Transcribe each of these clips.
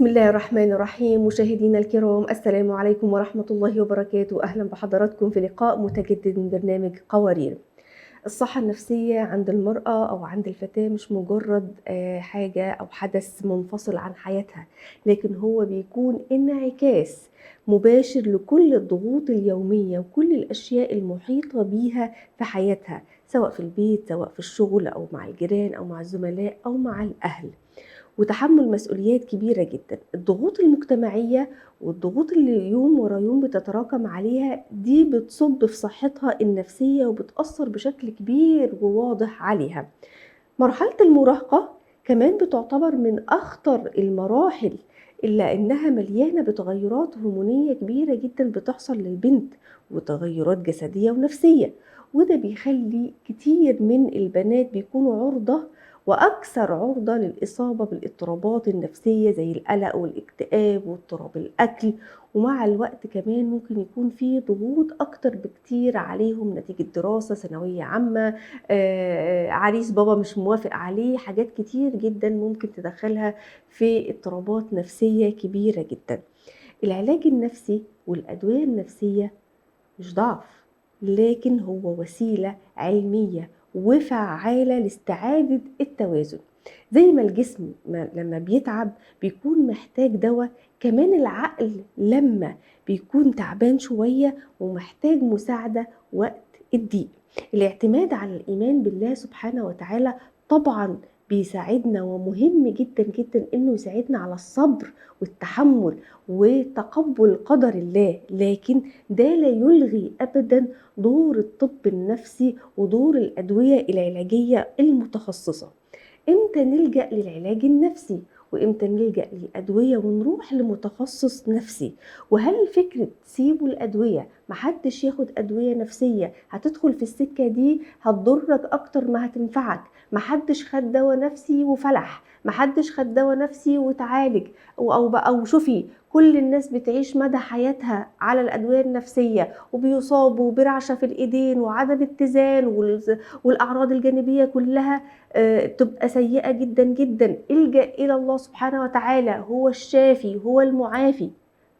بسم الله الرحمن الرحيم. مشاهدينا الكرام، السلام عليكم ورحمة الله وبركاته. أهلا بحضراتكم في لقاء متجدد من برنامج قوارير. الصحة النفسية عند المرأة أو عند الفتاة مش مجرد حاجة أو حدث منفصل عن حياتها، لكن هو بيكون انعكاس مباشر لكل الضغوط اليومية وكل الأشياء المحيطة بيها في حياتها، سواء في البيت، سواء في الشغل، أو مع الجيران، أو مع الزملاء، أو مع الأهل. وتحمل مسؤوليات كبيرة جدا. الضغوط المجتمعية والضغوط اللي يوم ورا يوم بتتراكم عليها دي بتصب في صحتها النفسية وبتأثر بشكل كبير وواضح عليها. مرحلة المراهقة كمان بتعتبر من أخطر المراحل، إلا إنها مليانة بتغيرات هرمونية كبيرة جدا بتحصل للبنت، وتغيرات جسدية ونفسية. وده بيخلي كتير من البنات بيكونوا عرضة وأكثر عرضة للإصابة بالاضطرابات النفسية زي القلق والاكتئاب واضطراب الأكل. ومع الوقت كمان ممكن يكون في ضغوط أكتر بكتير عليهم نتيجة دراسة ثانوية عامة، عريس بابا مش موافق عليه، حاجات كتير جدا ممكن تدخلها في اضطرابات نفسية كبيرة جدا. العلاج النفسي والأدوية النفسية مش ضعف، لكن هو وسيلة علمية وفعالة لاستعادة التوازن. زي ما الجسم لما بيتعب بيكون محتاج دواء، كمان العقل لما بيكون تعبان شوية ومحتاج مساعدة وقت الضيق. الاعتماد على الإيمان بالله سبحانه وتعالى طبعا بيساعدنا، ومهم جدا جدا انه يساعدنا على الصبر والتحمل وتقبل قدر الله، لكن ده لا يلغي ابدا دور الطب النفسي ودور الادويه العلاجيه المتخصصه. امتى نلجأ للعلاج النفسي وامتى نلجأ للأدوية ونروح لمتخصص نفسي؟ وهل فكرة سيبوا الأدوية محدش ياخد أدوية نفسية هتدخل في السكة دي هتضرك أكتر ما هتنفعك؟ محدش خد دواء نفسي وفلح، محدش خد دواء نفسي وتعالج. أو شوفي كل الناس بتعيش مدى حياتها على الأدوية النفسية وبيصابوا برعشة في الإيدين وعدم اتزان والأعراض الجانبية كلها تبقى سيئة جدا جدا. الجأ إلى الله سبحانه وتعالى، هو الشافي هو المعافي.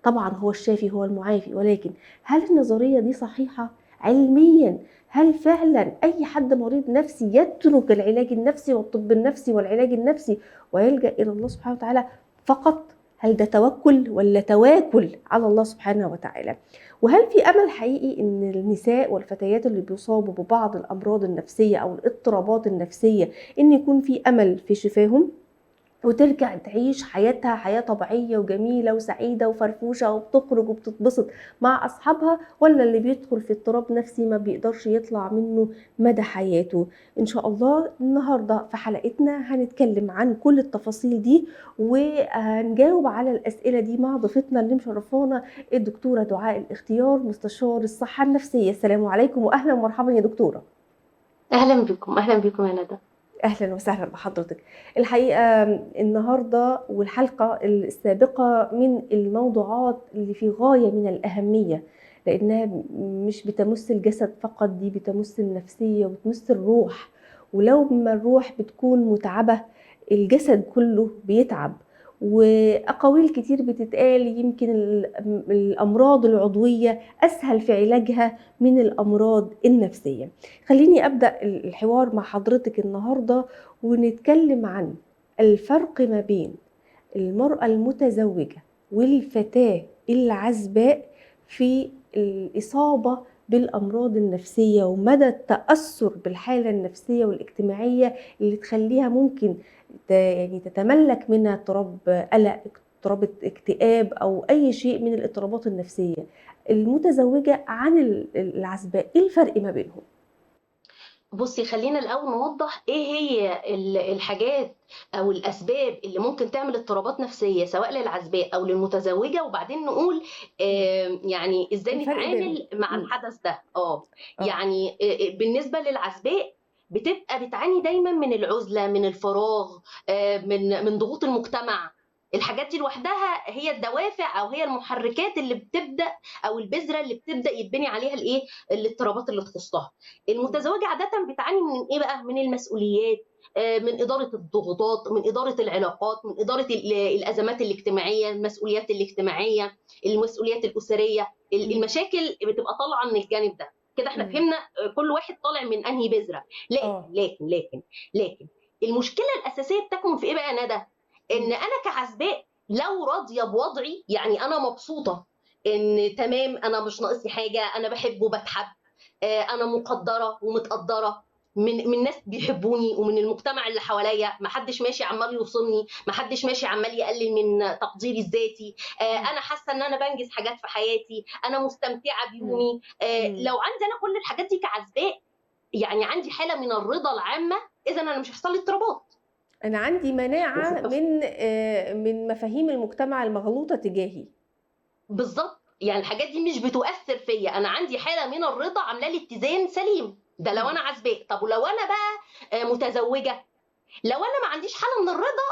طبعا هو الشافي هو المعافي، ولكن هل النظرية دي صحيحة علميا؟ هل فعلا أي حد مريض نفسي يترك العلاج النفسي والطب النفسي والعلاج النفسي ويلجأ إلى الله سبحانه وتعالى فقط؟ هل ده توكل ولا تواكل على الله سبحانه وتعالى؟ وهل في أمل حقيقي إن النساء والفتيات اللي بيصابوا ببعض الأمراض النفسية أو الاضطرابات النفسية إن يكون في أمل في شفاهم وترجع تعيش حياتها حياة طبيعية وجميلة وسعيدة وفرفوشة وبتخرج وبتتبسط مع أصحابها، ولا اللي بيدخل في اضطراب نفسي ما بيقدرش يطلع منه مدى حياته؟ إن شاء الله النهاردة في حلقتنا هنتكلم عن كل التفاصيل دي وهنجاوب على الأسئلة دي مع ضيفتنا اللي مشرفانا الدكتورة دعاء الاختيار، مستشار الصحة النفسية. السلام عليكم وأهلا ومرحبا يا دكتورة. اهلا بكم اهلا بكم يا ندى. اهلا وسهلا بحضرتك. الحقيقه النهارده والحلقه السابقه من الموضوعات اللي في غايه من الاهميه، لانها مش بتمس الجسد فقط، دي بتمس النفسيه وبتمس الروح. ولو ما الروح بتكون متعبه الجسد كله بيتعب. واقاويل كتير بتتقال، يمكن الامراض العضويه اسهل في علاجها من الامراض النفسيه. خليني أبدأ الحوار مع حضرتك النهاردة ونتكلم عن الفرق ما بين المرأة المتزوجة والفتاة العزباء في الإصابة بالأمراض النفسية، ومدى التأثر بالحالة النفسية والاجتماعية اللي تخليها ممكن يعني تتملك منها اضطراب قلق، اضطراب اكتئاب، أو أي شيء من الاضطرابات النفسية. المتزوجة عن العزباء، إيه الفرق ما بينهم؟ بصي، خلينا الاول نوضح ايه هي الحاجات او الاسباب اللي ممكن تعمل اضطرابات نفسيه سواء للعزباء او للمتزوجه، وبعدين نقول يعني ازاي الفرق بينهم. نتعامل مع الحدث ده. اه. يعني بالنسبه للعزباء بتبقى بتعاني دايما من العزله، من الفراغ، من ضغوط المجتمع. الحاجات دي لوحدها هي الدوافع او هي المحركات اللي بتبدا، او البذره اللي بتبدا يتبني عليها الاضطرابات اللي تخصها. المتزوجة عادة بتعاني من ايه بقى؟ من المسؤوليات، من إدارة الضغوطات، من إدارة العلاقات، من إدارة الأزمات الاجتماعية، المسؤوليات الاجتماعية، المسؤوليات الأسرية، إمم. المشاكل بتبقى طالعة من الجانب ده. كده إحنا إمم. فهمنا كل واحد طالع من أنهي بذرة. لكن آه. لكن لكن لكن المشكلة الأساسية بتكمن في إيه بقى يا ندى؟ إن إمم. أنا كعزباء لو راضية بوضعي، يعني أنا مبسوطة إن تمام أنا مش ناقصني حاجة، أنا باحب وباتحب، أنا مقدّرة ومتقدّرة من ناس بيحبوني ومن المجتمع اللي حواليّا، ما حدّش ماشي عمّال يوصمني، ما حدّش ماشي عمّال يقلل من تقديري الذاتي، إمم. أنا حاسة إن أنا بانجز حاجات في حياتي، أنا مستمتعة إمم. بيومي، إمم. لو عندي أنا كل الحاجات دي كعزباء، يعني عندي حالة من الرضا العامة، إذًا أنا مش هيحصل لي اضطرابات. أنا عندي وف مناعة ف من مفاهيم المجتمع المغلوطة تجاهي. بالضبط، يعني الحاجات دي مش بتؤثّر فيّا، أنا عندي حالة من الرضا عاملة لي اتزان سليم، ده لو إمم. أنا عازباه. طب ولو أنا بقى متزوجة، لو أنا ما عنديش حالة من الرضا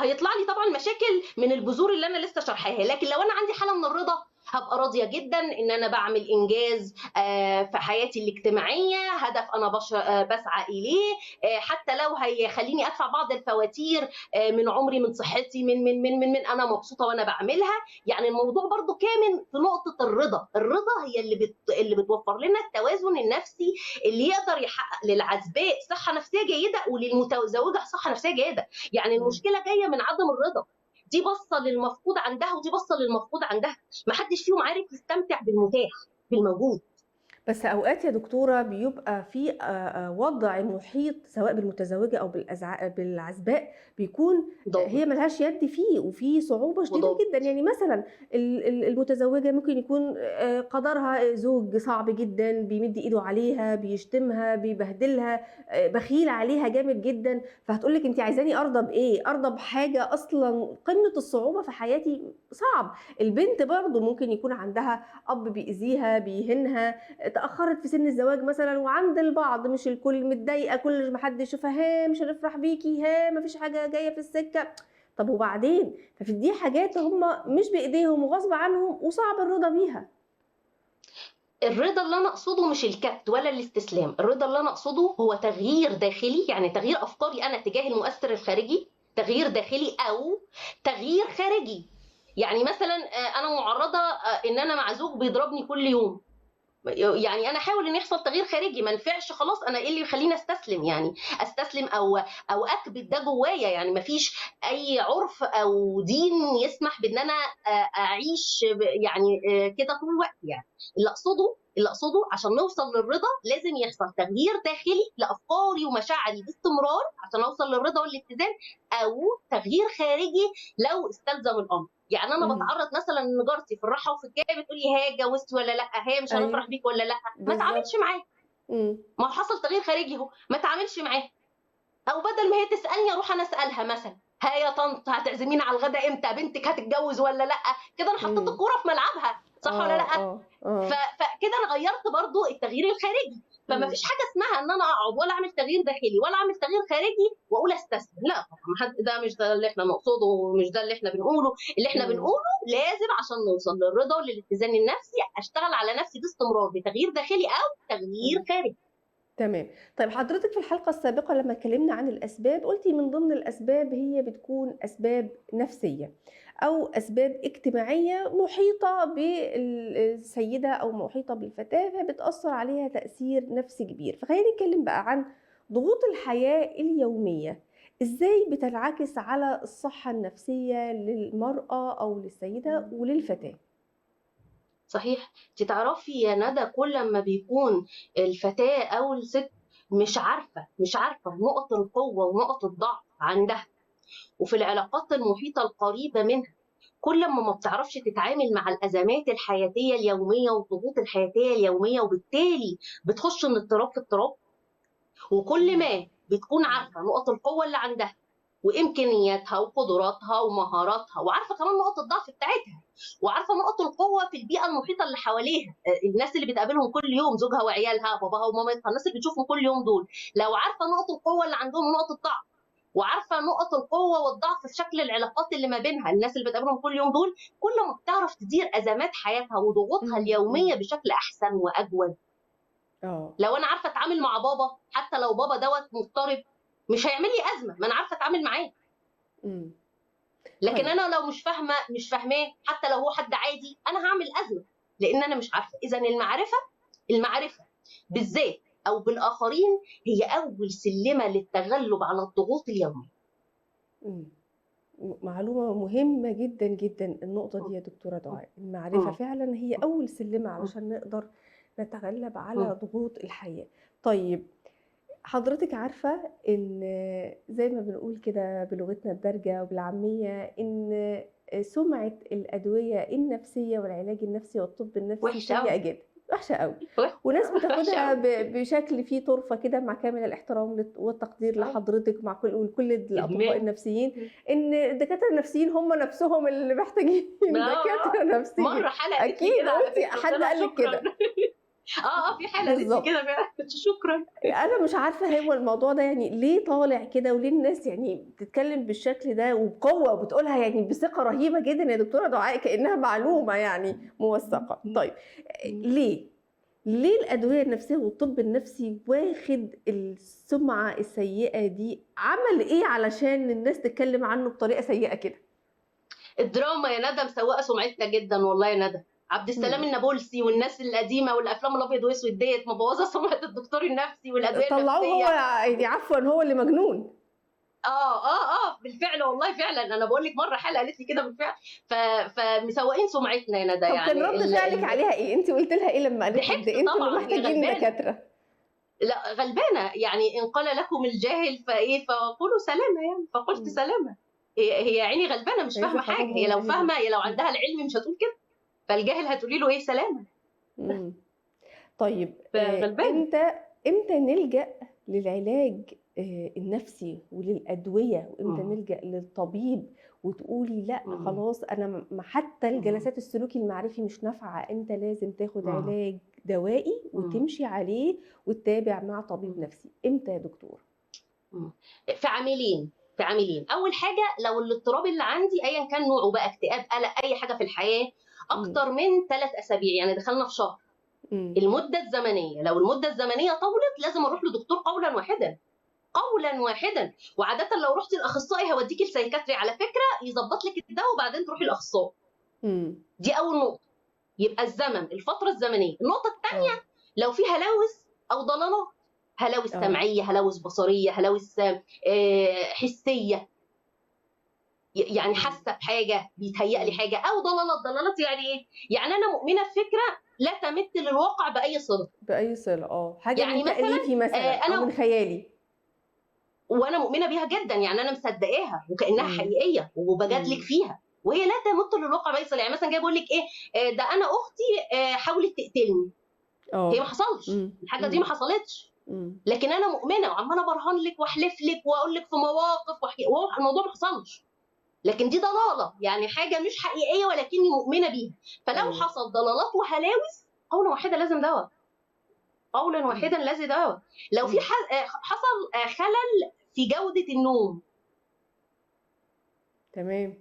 هيطلع لي طبعًا مشاكل من البذور اللي أنا لسه شارحاها، لكن لو أنا عندي حالة من الرضا هابقى راضية جدًا إن أنا باعمل إنجاز في حياتي الاجتماعية، هدف أنا باسعى إليه، حتى لو هيخلّيني أدفع بعض الفواتير من عمري، من صحتي، من أنا مبسوطة وأنا باعملها. يعني الموضوع برضه كامن في نقطة الرضا. الرضا هي اللي بتوفّر لنا التوازن النفسي اللي يقدر يحقق للعزباء صحة نفسية جيدة وللمتزوجة صحة نفسية جيدة. يعني إمم. المشكلة جاية من عدم الرضا، دي باصة للمفقود عندها ودي باصة للمفقود عندها، ما حدش فيهم عارف يستمتع بالمتاح، بالموجود. بس أوقات يا دكتورة بيبقى في وضع محيط سواء بالمتزوجة أو بالعزباء بيكون ضابط هي ما لهاش يد فيه، وفي صعوبة شديدة وضابط. جدًا، يعني مثلًا المتزوجة ممكن يكون قدرها زوج صعب جدًا، بيمد إيده عليها، بيشتمها، بيبهدلها، بخيل عليها جامد جدًا، فهتقول لِك أنتِ عايزاني أرضى بإيه؟ أرضى بحاجة أصلًا قمة الصعوبة في حياتي؟ صعب. البنت برضه ممكن يكون عندها أب بيأذيها، بيهينها، اتأخرت في سن الزواج مثلًا وعند البعض مش الكل، متضايقة كل ما حد يشوفها، ها مش هنفرح بيكِ، ها ما فيش حاجة جاية في السكة، طب وبعدين؟ ففي دي حاجات هم مش بإيديهم وغصب عنهم وصعب الرضا بيها. الرضا اللي أنا أقصده مش الكبت ولا الاستسلام، الرضا اللي أنا أقصده هو تغيير داخلي، يعني تغيير أفكاري أنا تجاه المؤثر الخارجي، تغيير داخلي أو تغيير خارجي. يعني مثلًا أنا مُعرّضة إن أنا مع زوج بيضربني كل يوم، يعني أنا أحاول إن يحصل تغيير خارجي، ما نفعش خلاص أنا إيه اللي يخلّيني أستسلم يعني، أستسلم أو أكبت ده جوايا. يعني ما فيش أي عُرف أو دين يسمح بإن أنا أعيش يعني كده طول الوقت يعني. اللي أقصده عشان نوصل للرضا لازم يحصل تغيير داخلي لأفكاري ومشاعري باستمرار عشان أوصل للرضا والاتزان، أو تغيير خارجي لو استلزم الأمر. يعني أنا اهم. باتعرّض مثلًا إن جارتي في الراحة وفي الجاية بتقول لي: "ها اتجوزتِ والّا لأ؟ ها مش هنفرح أيوه. بيك والّا لأ؟" ما اتعاملش بالضبط. معاها، إمم. ما هو حصل تغيير خارجي أهو، ما اتعاملش معاها. أو بدل ما هي تسألني أروح أنا أسألها مثلًا: "ها يا طنط هتعزمينا على الغدا إمتى؟ بنتِك هتتجوز والّا لأ؟" كده أنا حطيت إمم. الكورة في ملعبها، صح والّا آه. لأ؟ آه. آه. فكده أنا غيّرت برضه التغيير الخارجي. فما إمم. فيش حاجة اسمها إن أنا أقعد ولا أعمل تغيير داخلي ولا أعمل تغيير خارجي وأقول أستسلم، لأ طبعًا ما حد ده مش ده اللي إحنا نقصده ومش ده اللي إحنا بنقوله. اللي إحنا إمم. بنقوله لازم عشان نوصل للرضا وللاتزان النفسي أشتغل على نفسي باستمرار بتغيير داخلي أو تغيير إمم. خارجي. تمام. طيب حضرتك في الحلقة السابقة لمّا اتكلمنا عن الأسباب، قُلتِ من ضمن الأسباب هي بتكون أسباب نفسية أو أسباب اجتماعية محيطة السيدة أو محيطة بالفتاة، فبتأثّر عليها تأثير نفسي كبير. فخلّينا نتكلم بقى عن ضغوط الحياة اليومية، إزاي بتنعكس على الصحة النفسية للمرأة أو للسيدة وللفتاة؟ صحيح. أنتِ تعرفي يا ندى كل أمّا بيكون الفتاة أو الست مش عارفة نُقط القوة ونُقط الضعف عندها وفي العلاقات المحيطة القريبة منها، كل ما بتعرفش تتعامل مع الأزمات الحياتية اليومية والضغوط الحياتية اليومية، وبالتالي بتخش من اضطراب في اضطراب. وكل إمم. ما بتكون إمم. عارفة نقط القوة اللي عندها وإمكانياتها وقدراتها ومهاراتها، وعارفة كمان نقط الضعف بتاعتها، وعارفة نقط القوة في البيئة المحيطة اللي حواليها، الناس اللي بتقابلهم كل يوم، زوجها وعيالها، باباها ومامتها، الناس اللي بتشوفهم كل يوم دول، لو عارفة نقط القوة اللي عندهم ونقط الضعف، وعارفة نقط القوة والضعف في شكل العلاقات اللي ما بينها، الناس اللي بتقابلهم كل يوم دول، كل ما بتعرف تدير أزمات حياتها وضغوطها إمم. إمم. اليومية بشكل أحسن وأجود. آه. لو أنا عارفة أتعامل مع بابا حتى لو بابا دوّة مضطرب، مش هيعمل لي ازمه، ما انا عارفه اتعامل معاه. إمم. لكن طيب. انا لو مش فاهماه، حتى لو هو حد عادي، انا هعمل ازمه لان انا مش عارفه. اذا المعرفه بالذات او بالاخرين هي اول سلمه للتغلب على الضغوط اليوميه. إمم. معلومة مهمة جدًا، جدًا النقطة دي يا دكتورة دعاء، المعرفة مم. فعلًا هي أول سلِّمة علشان نقدر نتغلب مم. على ضغوط الحياة. طيب حضرتِك عارفة إن زي ما بنقول كده بلغتنا الدارجة وبالعامية إن سُمعة الأدوية النفسية والعلاج النفسي والطب النفسي وحشه قوي. سيئة جدًا، وحشة أوي، وناس وحشه بتاخدها قوي. بشكل فيه طُرفة كده مع كامل الاحترام والتقدير لحضرتِك مع ولكل الأطباء ادمان. النفسيين، إن الدكاترة النفسيين هم نفسهم اللي محتاجين دكاترة نفسيين، مره حلقه قالت لي أكيد كده على قُلتِ فكره، قلت حد لها قال لِك شكرا. كده، في حاله قالت لي بالضبط. كده فعلا، قلت شكرا. أنا مش عارفة هو الموضوع ده يعني ليه طالع كده، وليه الناس يعني بتتكلم بالشكل ده وبقوة وبتقولها يعني بثقة رهيبة جدًا يا دكتورة دعاء كأنها معلومة يعني موثّقة. طيب ليه؟ ليه الأدوية النفسية والطب النفسي واخد السُمعة السيئة دي؟ عمل إيه علشان الناس تتكلم عنه بطريقة سيئة كده؟ الدراما يا ندى مسوقه سمعتنا جدا والله يا ندى. عبد السلام إمم. النابلسي والناس القديمه والافلام الابيض واسود ديت مبوظه سمعه الدكتور النفسي والادويه طلّعوه هو النفسيه. يعني عفوًا هو اللي مجنون. بالفعل والله فعلا، انا بقول لك مره حلقه قالت لي كده بالفعل. ف... فمسوقين سمعتنا يا ندى طب كان يعني رد فعلِك عليها إيه؟ أنتِ قُلتِ لها إيه لمّا قالت لِك ده ضحكت أنتم اللي طبعا، هي محتاجين غلبانه. دكاترة؟ لا غلبانه يعني، ان قال لكم الجاهل فقولوا سلامه يعني، فقلت إمم. سلامه. هي يا عيني غلبانه مش هي في فاهمه حاجه. حرام هي لو والله فاهمه، جدًا. هي لو إمم. عندها العلم مش هتقول كده. فالجاهل هتقولي له ايه؟ سلامه. إمم. طيب فغلبانه. إمتى نلجأ للعلاج النفسي وللأدوية، وإمتى مم. نلجأ للطبيب وتقولي لأ مم. خلاص أنا حتى مم. الجلسات السلوكي المعرفي مش نافعة، أنت لازم تاخد مم. علاج دوائي مم. وتمشي عليه وتتابع مع طبيب مم. نفسي، إمتى يا دكتور؟ مم. في عاملين. اول حاجه، لو الاضطراب اللي عندي ايا كان نوعه بقى، اكتئاب، قلق، اي حاجه في الحياه، إمم. اكتر من 3 اسابيع، يعني دخلنا في شهر. إمم. المده الزمنيه، لو المده الزمنيه طولت لازم اروح لدكتور قولا واحدا. قولا واحدا. وعاده لو رحتي الاخصائي هوديكي السايكاتري على فكره، يظبط لك الدواء وبعدين تروحي الاخصائي. إمم. دي اول نقطه. يبقى الفتره الزمنيه. النقطه الثانيه، آه. لو في هلاوس او ضلالات، هلاوس آه. سمعيه، هلاوس بصريه، هلاوس حسيه، يعني إمم. حاسه بحاجه، بيتهيأ لي إمم. حاجه، او ضلالات يعني ايه؟ يعني انا مؤمنه بفكره لا تمت للواقع باي صله. بأي صلة حاجة يعني من مثلا تأليفي مثلًا أو من انا خيالي. وانا مؤمنه بيها جدا، يعني انا مصدقاها وكانها إمم. حقيقيه وبجادلك إمم. فيها، وهي لا تمت للواقع باي صله. يعني مثلا جاي بقول لك ايه، ده انا اختي حاولت تقتلني. هي ما آه. حصلش، إمم. الحاجه دي إمم. ما حصلتش. إمم. لكن انا مؤمنه وعماله برهن لك واحلف لك واقول لك في مواقف وهو الموضوع ما حصلش. لكن دي ضلاله، يعني حاجه مش حقيقيه ولكني مؤمنه بيها. فلو أيوه. حصل ضلالات وهلاوس، قولا واحدا لازم دواء. قولا إمم. واحدا لازم دواء. لو في إمم. حصل خلل في جوده النوم، تمام.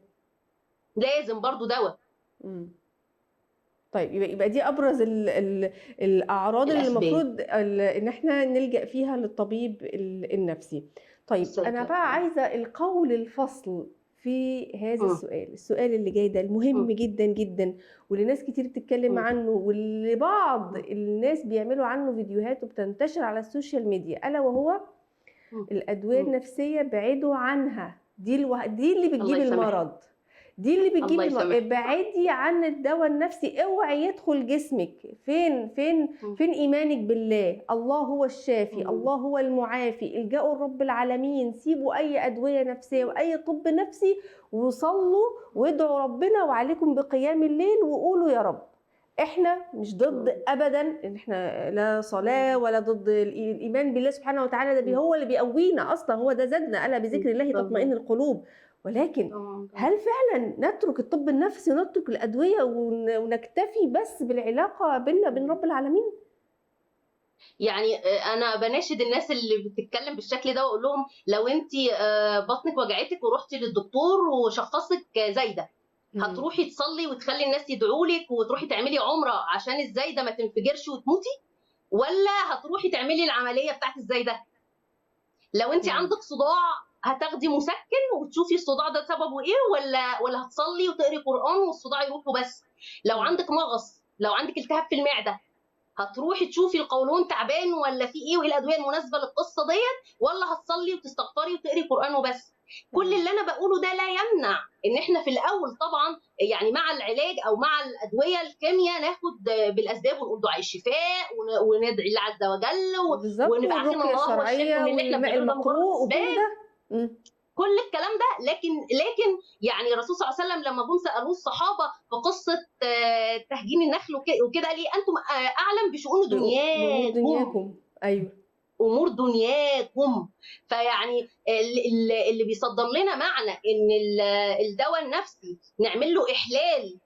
لازم برضو دواء. إمم. طيب يبقى دي أبرز الأعراض اللي الاسباب المفروض إن إحنا نلجأ فيها للطبيب النفسي. طيب أنا بقى السايكاتري. عايزة القول الفصل في هذا مم. السؤال اللي جاي ده المهم مم. جدًا، جدًا، واللي ناس كتير بتتكلم مم. عنه، واللي بعض مم. الناس بيعملوا عنه فيديوهات وبتنتشر على السوشيال ميديا، ألا وهو مم. الأدوية مم. النفسية بعيدوا عنها، دي اللي الله بتجيب يسامحك. المرض، دي اللي بتجيب الله يسامحك. ابعدي عن الدوا النفسي، اوعي يدخل جسمك، مم. فين إيمانك بالله، الله هو الشافي، مم. الله هو المعافي، الجأوا لرب العالمين، سيبوا أي أدوية نفسية وأي طب نفسي وصلوا وادعوا ربنا وعليكم بقيام الليل وقولوا يا رب. احنا مش ضد ابدا ان احنا لا صلاه ولا ضد الايمان بالله سبحانه وتعالى، ده هو اللي بيقوينا اصلا، هو ده زادنا، الا بذكر الله تطمئن القلوب. ولكن هل فعلا نترك الطب النفسي ونترك الادويه ونكتفي بس بالعلاقه بيننا وبين رب العالمين؟ يعني انا بناشد الناس اللي بتتكلم بالشكل ده واقول لهم، لو انت بطنك وجعتك ورحتي للدكتور وشخصك زايده، مم. هتروحي تصلي وتخلي الناس يدعوا لك وتروحي تعملي عمره عشان الزايده ما تنفجرش وتموتي، ولا هتروحي تعملي العمليه بتاعت الزايده؟ لو انت إمم. عندك صداع هتاخدي مسكن وتشوفي الصداع ده سببه ايه، ولا هتصلي وتقري قرآن والصداع يروح وبس. لو إمم. عندك مغص، لو عندك التهاب في المعدة، هتروحي تشوفي القولون تعبان ولا في ايه وايه الادويه المناسبه للقصه ديت، ولا هتصلي وتستغفري وتقري قرآن وبس. كل تمام. اللي انا بقوله ده لا يمنع ان احنا في الاول طبعا يعني مع العلاج او مع الادويه الكيمياء ناخد بالاسباب ونقول دعاء الشفاء وندعي الله عز وجل بالضبط، ونبقى عارفين ان والرقية الله هو الشافي الشرعية وان اللي احنا والماء بنعمله ده مجرد المقروء وكل اسباب. ده. إمم. كل الكلام ده، لكن يعني الرسول صلى الله عليه وسلم لما جم سالوه الصحابه في قصه تهجين النخل وكده، قال ايه؟ انتم اعلم بشؤون بأمور دنياكم، دنياكم، أيوه. امور دنياكم. فيعني اللي بيصدر لنا معنى ان الدواء النفسي نعمل له احلال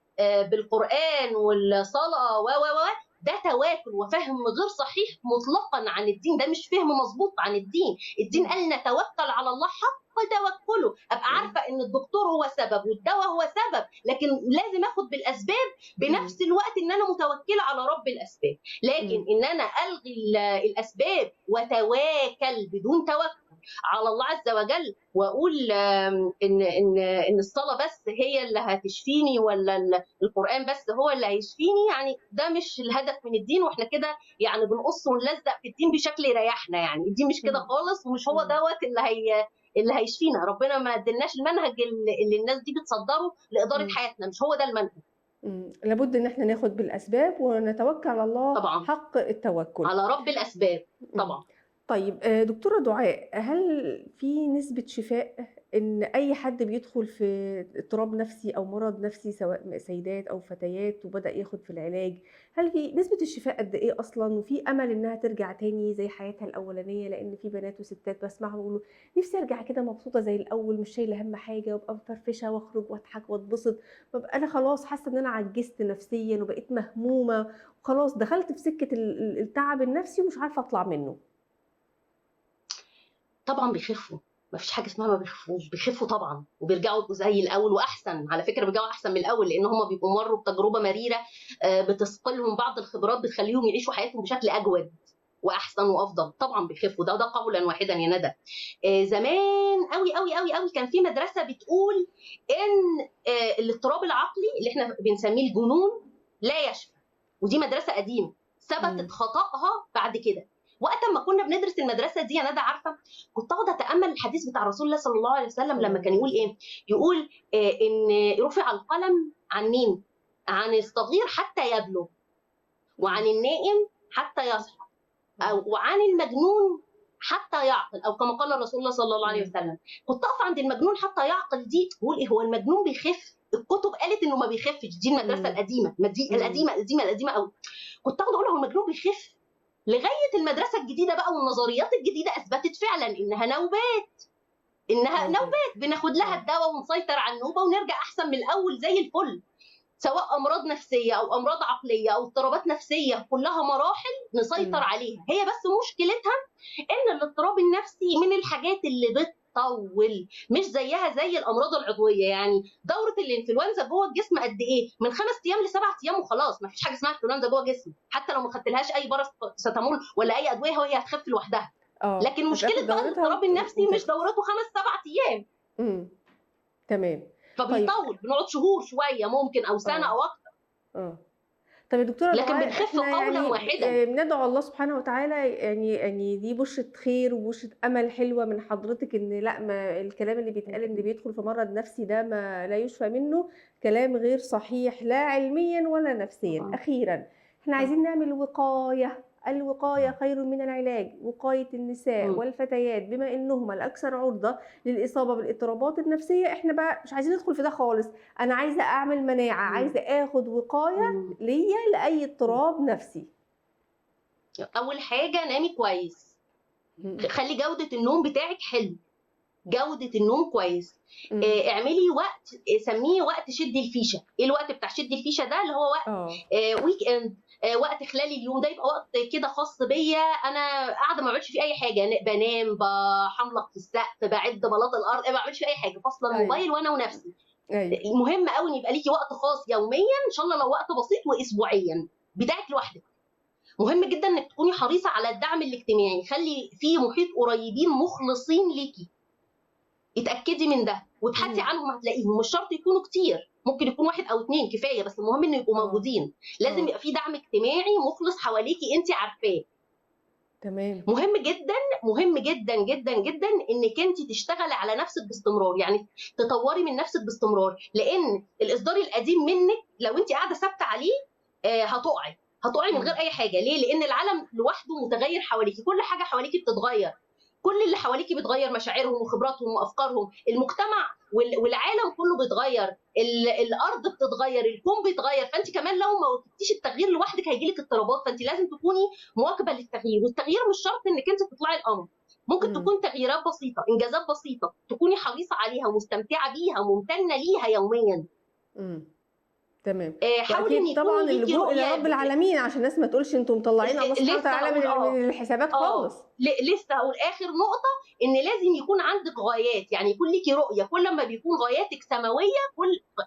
بالقران والصلاه و ده تواكل وفهم غير صحيح مطلقا عن الدين. ده مش فهم مظبوط عن الدين. الدين إمم. قال نتوكل على الله حق توكله. ابقى إمم. عارفه ان الدكتور هو سبب والدواء هو سبب، لكن لازم اخد بالاسباب إمم. بنفس الوقت ان انا متوكله على رب الاسباب. لكن إمم. ان انا الغي الاسباب وتواكل بدون توكل على الله عز وجل واقول ان الصلاه بس هي اللي هتشفيني ولا القران بس هو اللي هيشفيني، يعني ده مش الهدف من الدين. واحنا كده يعني بنقص ونلزق في الدين بشكل يريحنا. يعني الدين مش كده إمم. خالص، ومش هو إمم. دوت اللي هيشفينا. ربنا ما ادلناش المنهج اللي الناس دي بتصدره لاداره إمم. حياتنا، مش هو ده المنهج. لابد إن إحنا ناخد بالأسباب ونتوكل على الله طبعا حق التوكل. على رب الاسباب. إمم. طبعا طيب دكتورة دعاء، هل في نسبة شفاء إن أي حد بيدخل في اضطراب نفسي أو مرض نفسي سواء سيدات أو فتيات وبدأ ياخد في العلاج، هل في نسبة الشفاء قد إيه أصلًا؟ وفي أمل إنها ترجع تاني زي حياتها الأولانية؟ لإن في بنات وستات باسمعهم يقولوا نفسي أرجع كده مبسوطة زي الأول، مش شايلة هَم حاجة، وأبقى مفرفشة وأخرج وأضحك وأتبسط، وأبقى أنا خلاص حاسة إن أنا عجزت نفسيًا وبقيت مهمومة وخلاص دخلت في سكة التعب النفسي ومش عارفة أطلع منه. طبعا بيخفوا. ما فيش حاجه اسمها ما بيخفوش، بيخفوا طبعا وبيرجعوا زي الاول واحسن. على فكره بيرجعوا احسن من الاول، لان هم بيبقوا مروا بتجربه مريره بتثقلهم بعض الخبرات بتخليهم يعيشوا حياتهم بشكل اجود واحسن وافضل. طبعا بيخفوا، ده قولا واحدا يا ندى. زمان قوي قوي قوي قوي كان في مدرسه بتقول ان الاضطراب العقلي اللي احنا بنسميه الجنون لا يشفى. ودي مدرسه قديمه ثبتت إمم. خطأها بعد كده. وقت ما كنا بندرس المدرسه دي يا ندى، عارفه كنت اقعد اتامل الحديث بتاع رسول الله صلى الله عليه وسلم صلى لما الله كان عليه يقول وسلم. ايه؟ يقول ان رفع القلم عن مين؟ عن الصغير حتى يبلغ، وعن إمم. النائم حتى يصحى، إمم. وعن المجنون حتى يعقل، او كما قال رسول الله صلى الله عليه إمم. وسلم. كنت اقف عند المجنون حتى يعقل دي بقول ايه؟ هو المجنون بيخف؟ الكتب قالت انه ما بيخفش. دي المدرسه إمم. القديمه، دي إمم. القديمه قوي. كنت اقعد اقول هو المجنون بيخف؟ لغايه المدرسه الجديده بقى والنظريات الجديده اثبتت فعلا انها نوبات. نوبات. بناخد لها الدواء ونسيطر على النوبه ونرجع احسن من الاول زي الفل. سواء امراض نفسيه او امراض عقليه او اضطرابات نفسيه، كلها مراحل نسيطر إمم. عليها. هي بس مشكلتها ان الاضطراب النفسي من الحاجات اللي بتطول، مش زيها زي الامراض العضويه. يعني دوره الانفلونزا جوه الجسم قد ايه؟ من 5 ايام ل7 ايام وخلاص. ما فيش حاجه اسمها انفلونزا جوه الجسم، حتى لو ما خدتلهاش اي باراستامول ولا اي ادويه هي هتخف لوحدها. لكن هتاخد مشكله بقى دورتها الاضطراب النفسي مش وتخلص. دورته 5 7 ايام، إمم. تمام. طيب. فبيطول. بنقعد شهور شويه ممكن او سنه آه. او اكتر، آه. طب يا دكتورة لكن دعاء، بنخف إحنا قولا يعني واحدا. بندعو الله سبحانه وتعالى، يعني دي بُشرة خير وبُشرة أمل حلوة من حضرتِك إن لأ، ما الكلام اللي بيتقال إن بيدخل في مرض نفسي ده ما لا يُشفى منه، كلام غير صحيح لا علميًا ولا نفسيًا. طبعا أخيرًا، إحنا عايزين نعمل وقاية، الوقاية خير من العلاج، وقاية النساء والفتيات بما إنهما الأكثر عرضة للإصابة بالاضطرابات النفسية. إحنا بقى مش عايزين ندخل في ده خالص، أنا عايزة أعمل مناعة، عايزة آخد وقاية ليّا لأي اضطراب نفسي. اول حاجه نامي كويس. إمم. خلي جوده النوم بتاعك حلو، جوده النوم كويس. إمم. اعملي وقت سميه وقت شدي الفيشه. ايه الوقت بتاع شدي الفيشه ده؟ اللي هو وقت آه. ويك اند، وقت خلال اليوم. ده يبقى وقت كده خاص بيا، انا قاعده ما بعملش فيه اي حاجه، بنام، بحملق في السقف، بعد بلاط الارض، ما بعملش فيه اي حاجه، فاصله أيوه. الموبايل وانا ونفسي. أيوه. مهم قوي ان يبقى ليكي وقت خاص يوميا، ان شاء الله لو وقت بسيط، واسبوعيا بتاعك لوحدك. مهم جدًا إنِّك تكوني حريصة على الدعم الاجتماعي، خلّي في محيط قريبين مخلصين ليكِ، اتأكدي من ده، وابحثي اهم. عنهم هتلاقيهم، مش شرط يكونوا كتير، ممكن يكون 1 أو 2 كفاية، بس المهم إنه يبقوا آه. موجودين، لازم آه. يبقى في دعم اجتماعي مخلص حواليكِ أنتِ عارفاه. تمام. مهم جدًا، مهم جدًا، جدًا، جدًا إنِّك أنتِ تشتغلي على نَفْسِك باستمرار، يعني تطوّري من نَفْسِك باستمرار، لإن الإصدار القديم منِّك لو أنتِ قاعدة ثابتة عليه هتُقعي، هتُقعي من غير إمم. أي حاجة، ليه؟ لإن العالم لوحده متغيّر حواليكِ، كل حاجة حواليكِ بتتغيّر، كل اللي حواليكِ بيتغيّر، مشاعرهم وخبراتهم وأفكارهم، المجتمع والعالم كُلّه بيتغيّر، الأرض بتتغيّر، الكون بيتغيّر، فأنتِ كمان لو ما واكبتيش التغيير لوحدِك هييجي لِك اضطرابات، فأنتِ لازم تكوني مواكبة للتغيير، والتغيير مش شرط إنِّك أنتِ تطلعي القمر، ممكن إمم. تكون تغييرات بسيطة، إنجازات بسيطة، تكوني حريصة عليها ومستمتعة بيها وممتنة ليها يوميًا. إمم. تمام. حاولي إن وأكيد يكون طبعًا ليكِ اللجوء إلى رؤية رب العالمين عشان الناس ما تقولش أنتم مطلّعين الله سبحانه لسه وتعالى هاقول من الحسابات خالص. لسه هاقول آخر نقطة، إن لازم يكون عندِك غايات، يعني يكون ليكِ رؤية، كل أمّا بيكون غاياتِك سماوية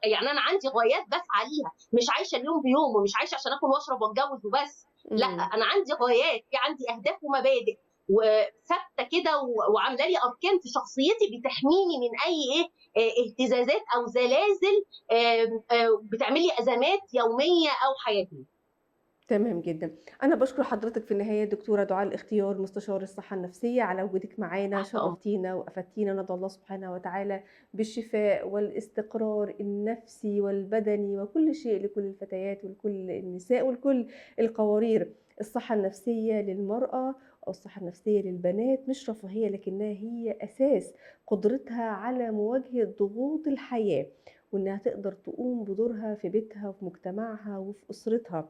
يعني أنا عندي غايات باسعى ليها، مش عايشة اليوم بيومه، مش عايشة عشان آكل واشرب واتجوز وبس، لأ، إمم. أنا عندي غايات، في عندي أهداف ومبادئ، وثابتة كده وعاملة لي أركان في شخصيتي بتحميني من أي إيه، اهتزازات أو زلازل بتعمل لي أزمات يومية أو حياتية. تمام جدًا. أنا باشكر حضرتك في النهاية دكتورة دعاء الاختيار مستشار الصحة النفسية على وجودِك معانا، تحت أمرِك. شرفتينا وأفدتينا، وندعو الله سبحانه وتعالى بالشفاء والاستقرار النفسي والبدني وكل شيء لكل الفتيات ولكل النساء ولكل القوارير. الصحة النفسية للمرأة أو الصحة النفسية للبنات مش رفاهية لكنها هي أساس قدرتها على مواجهة ضغوط الحياة، وإنها تقدر تقوم بدورها في بيتها وفي مجتمعها وفي أسرتها.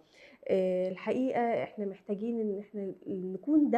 الحقيقة إحنا محتاجين إن إحنا نكون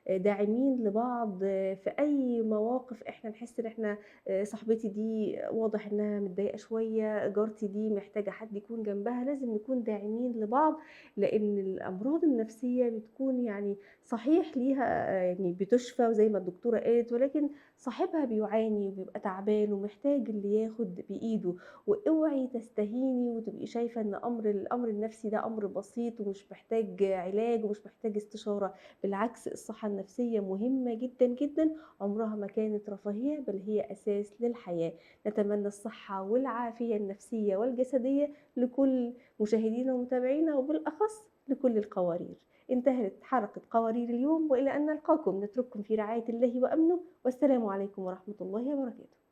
داعمين لبعض في أي مواقف إحنا نحس إن إحنا صاحبتي دي واضح إنها متضايقة شوية، جارتي دي محتاجة حد يكون جنبها، لازم نكون داعمين لبعض، لإن الأمراض النفسية بتكون يعني صحيح ليها يعني بتُشفى وزي ما الدكتورة قالت، ولكن صاحبها بيعاني وبيبقى تعبان ومحتاج اللي ياخد بإيده. واوعي تستهيني وتبقي شايفة إن الأمر النفسي ده أمر بسيط ومش محتاج علاج ومش محتاج استشارة، بالعكس الصحة النفسية مهمة جدًا، جدًا، عمرها ما كانت رفاهية بل هي أساس للحياة. نتمنى الصحة والعافية النفسية والجسدية لكل مشاهدينا ومتابعينا وبالأخص لكل القوارير. انتهت حلقة قوارير اليوم وإلى أن نلقاكم نترككم في رعاية الله وأمنه والسلام عليكم ورحمة الله وبركاته.